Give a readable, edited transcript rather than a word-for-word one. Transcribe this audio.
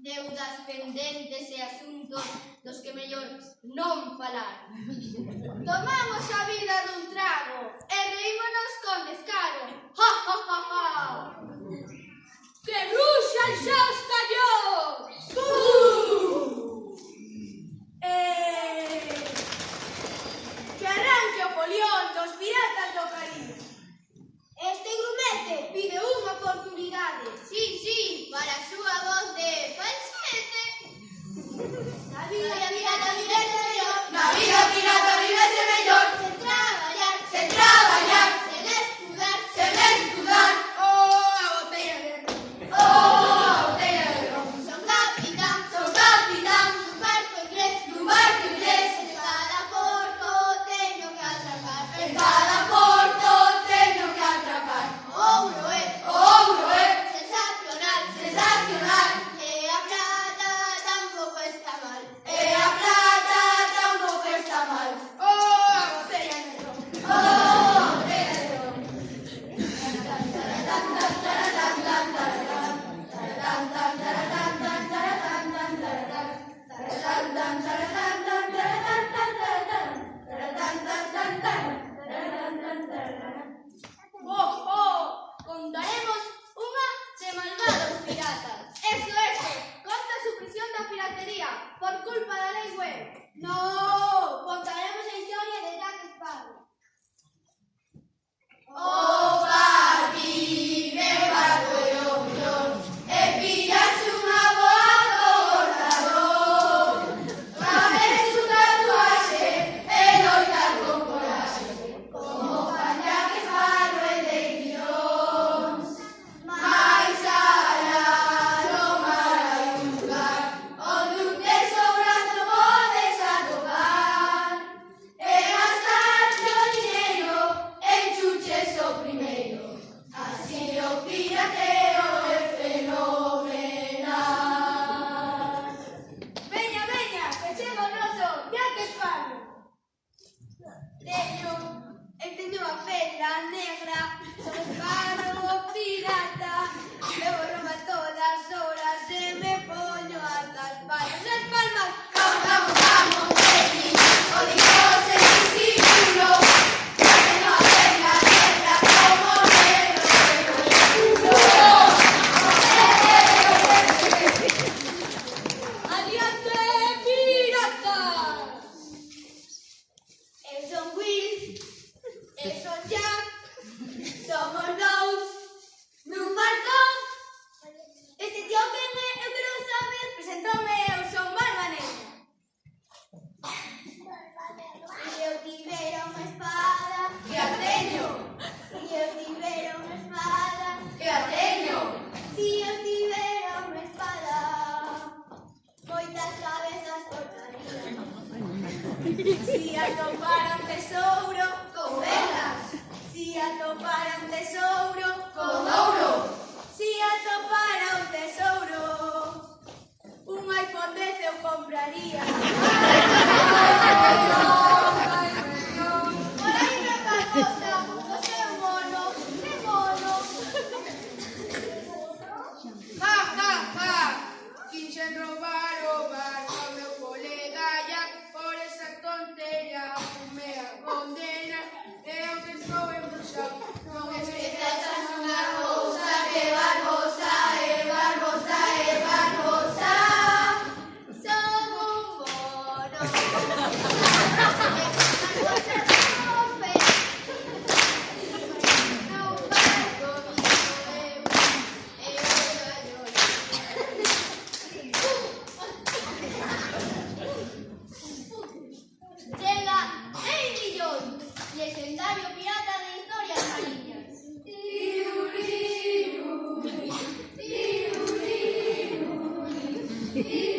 Deudas pendentes e asuntos dos que mellor non falar. Tomamos a vida dun trago e reímonos con descaro. ¡Ja, ja, ja, ja! ¡Que ruxan xa os tallos! Que arranque o folión dos piratas do Caribe. Este grumete pide unha oportunidade. Sí, sí, para a súa voz de falsete. Na vida pirata vivese mellor. Na vida pirata vivese mellor. Sen traballar, sen estudar, oh, a botella de ron. Oh, a botella de ron. Son capitán, dun barco inglés, en cada porto teño que atracar. En cada porto teño que atracar. Ouro é, sensacional, e a plata tampouco está mal. Oh, a botella de ron. Contaremos unha de malvados piratas. Eso, conta su prisión da piratería por culpa da lei web. No, contaremos a historia de Jack Sparrow. O barco de ombros e pillarse unha boa cortador. Traes un tatuaxe e loitar con coraxe, como fan Jack Sparrow e Davy Jones. Mais alá no mar hai un lugar onde un tesourazo Sí.